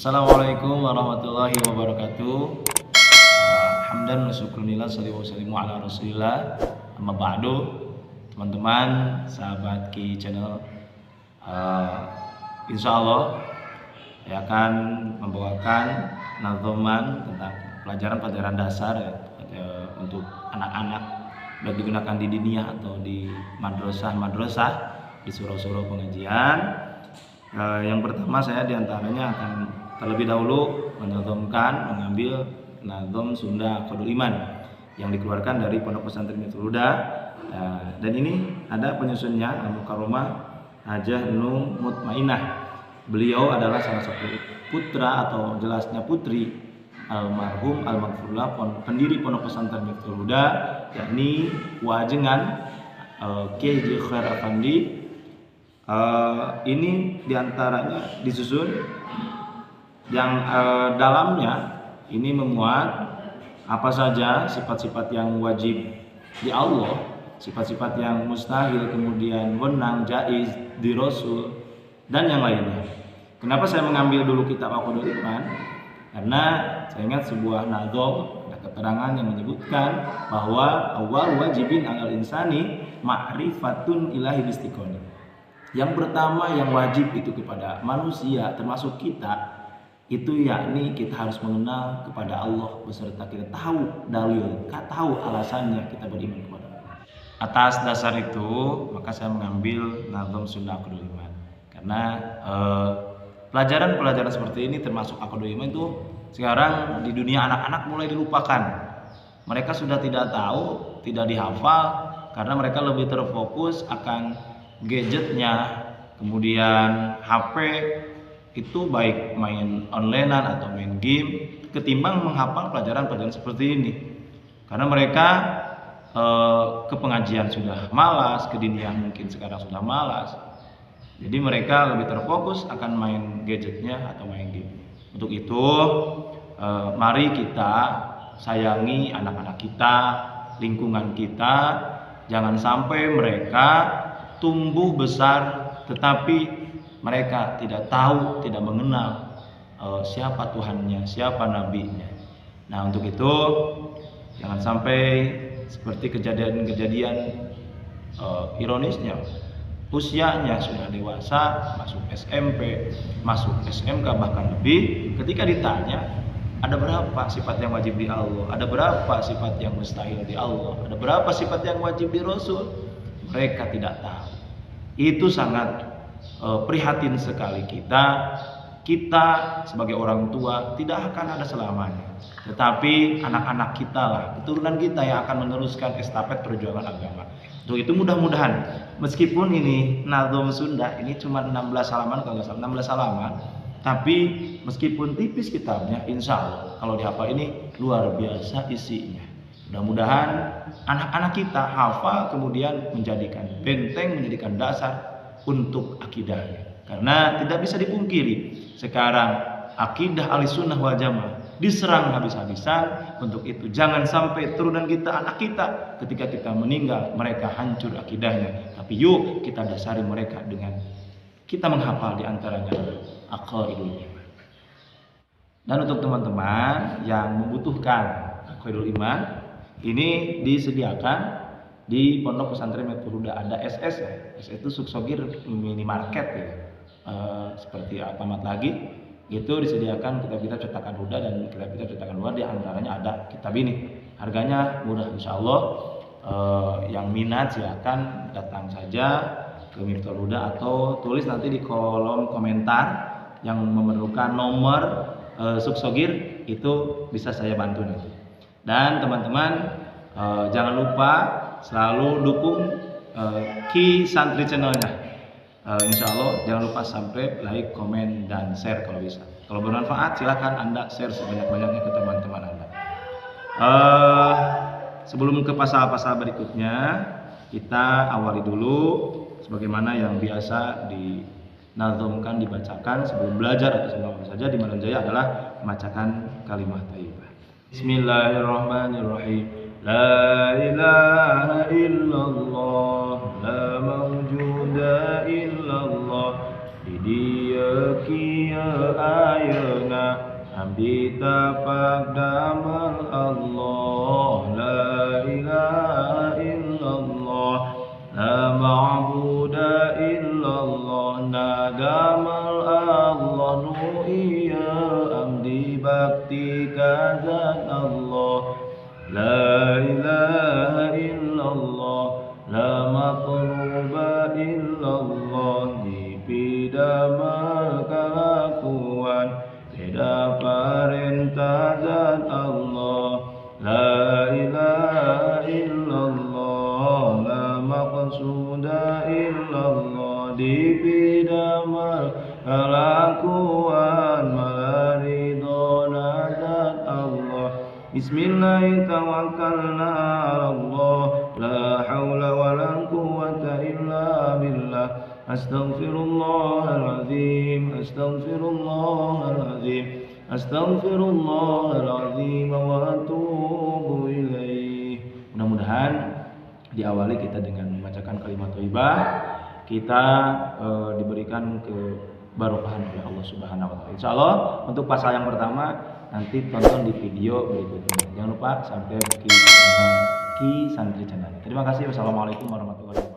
Assalamualaikum warahmatullahi wabarakatuh. Hamdan wa syukrunillah sallallahu wasallimu ala rasulillah. Amma ba'du. Teman-teman, sahabat Ki Channel, insya Allah saya akan membawakan nadzoman tentang pelajaran-pelajaran dasar untuk anak-anak, baik digunakan di diniyah atau di madrasah-madrasah, di surau-surau pengajian. Yang pertama, saya diantaranya akan terlebih dahulu mengambil nadzom Sunda Aqdul Iman yang dikeluarkan dari Pondok Pesantren Miftul Huda, dan ini ada penyusunnya Al-Mukarramah Hajah Nung Mutmainah. Beliau adalah salah satu putra atau jelasnya putri almarhum almarhumlah pendiri Pondok Pesantren Miftul Huda, yakni Wajengan Kiai Khair Afandi. Ini diantaranya disusun yang dalamnya ini memuat apa saja sifat-sifat yang wajib di Allah, sifat-sifat yang mustahil, kemudian wenang, jaiz di Rasul, dan yang lainnya. Kenapa saya mengambil dulu kitab Aqdul Iman? Karena saya ingat sebuah nadzom, ada keterangan yang menyebutkan bahwa awal wajibin alal insani ma'rifatun ilahi bistiqoni. Yang pertama yang wajib itu kepada manusia termasuk kita itu yakni kita harus mengenal kepada Allah beserta kita tahu dalil, tahu alasannya kita beriman kepada Allah. Atas dasar itu maka saya mengambil nadzom Sunda Aqdul Iman, karena pelajaran-pelajaran seperti ini termasuk Aqdul Iman itu sekarang di dunia anak-anak mulai dilupakan. Mereka sudah tidak tahu, tidak dihafal, karena mereka lebih terfokus akan gadgetnya, kemudian HP, itu baik main onlinean atau main game, ketimbang menghafal pelajaran-pelajaran seperti ini. Karena mereka ke pengajian sudah malas, ke diniyah mungkin sekarang sudah malas. Jadi mereka lebih terfokus akan main gadgetnya atau main game. Untuk itu mari kita sayangi anak-anak kita, lingkungan kita. Jangan sampai mereka tumbuh besar tetapi mereka tidak tahu, tidak mengenal siapa Tuhannya, siapa nabinya. Nah, untuk itu jangan sampai seperti kejadian-kejadian ironisnya, usianya sudah dewasa, masuk SMP, masuk SMK bahkan lebih, ketika ditanya ada berapa sifat yang wajib di Allah, ada berapa sifat yang mustahil di Allah, ada berapa sifat yang wajib di Rasul, mereka tidak tahu. Itu sangat prihatin sekali. Kita sebagai orang tua tidak akan ada selamanya, tetapi anak-anak kita lah, keturunan kita yang akan meneruskan estafet perjuangan agama. Untuk itu mudah-mudahan meskipun ini nadzom Sunda ini cuma 16 halaman, kalau nggak salah 16 halaman, tapi meskipun tipis kitabnya, insya Allah kalau dihafal ini luar biasa isinya. Mudah-mudahan anak-anak kita hafal, kemudian menjadikan benteng, menjadikan dasar untuk akidahnya. Karena tidak bisa dipungkiri sekarang akidah Ahlussunnah wal Jamaah diserang habis-habisan. Untuk itu jangan sampai turunan kita, anak kita, ketika kita meninggal mereka hancur akidahnya. Tapi yuk kita dasari mereka dengan kita menghafal diantaranya Aqdul Iman. Dan untuk teman-teman yang membutuhkan Aqdul Iman, ini disediakan di Pondok Pesantren Miftul Huda. Ada SS ya. SS itu Suksogir minimarket ya. Seperti Alfamart lagi. Itu disediakan kitab-kitab cetakan Huda dan kitab-kitab cetakan luar, di antaranya ada kitab ini. Harganya murah insyaallah. Yang minat silakan datang saja ke Miftul Huda atau tulis nanti di kolom komentar yang memerlukan nomor Suksogir, itu bisa saya bantu nanti. Dan teman-teman jangan lupa selalu dukung Ki Santri channelnya. Insya Allah jangan lupa subscribe, like, komen, dan share kalau bisa. Kalau bermanfaat silahkan Anda share sebanyak-banyaknya ke teman-teman Anda. Sebelum ke pasal-pasal berikutnya, kita awali dulu sebagaimana yang biasa dinazomkan, dibacakan sebelum belajar atau sebelum apa saja di Malam Jaya adalah membacakan kalimat thayyibah. Bismillahirrahmanirrahim. La ilaha illallah, la mawjuda illallah, di dia kia ayana Nabi tapak damel Allah, la ilaha illallah, la ma'buda illallah, nadamal Allah nu iya amdi bakti kazat Allah, la ilaha illallah, la matluba illallah, dipidamal kalakuan beda perintah zat Allah, la ilaha illallah, la maqsuda illallah, dipidamal kalakuan malaridona zat Allah. Bismillah tawakkalna Allah, la haula wa la quwwata illa billah. Astaghfirullahaladzim, astaghfirullahaladzim, astaghfirullahaladzim wa atubu ilaih. Mudah-mudahan diawali kita dengan membacakan kalimat thayyibah, kita diberikan keberkahan oleh Allah Subhanahu wa taala. Insyaallah untuk pasal yang pertama nanti tonton di video berikutnya. Jangan lupa sampai Ki Santri Channel. Terima kasih. Wassalamualaikum warahmatullahi wabarakatuh.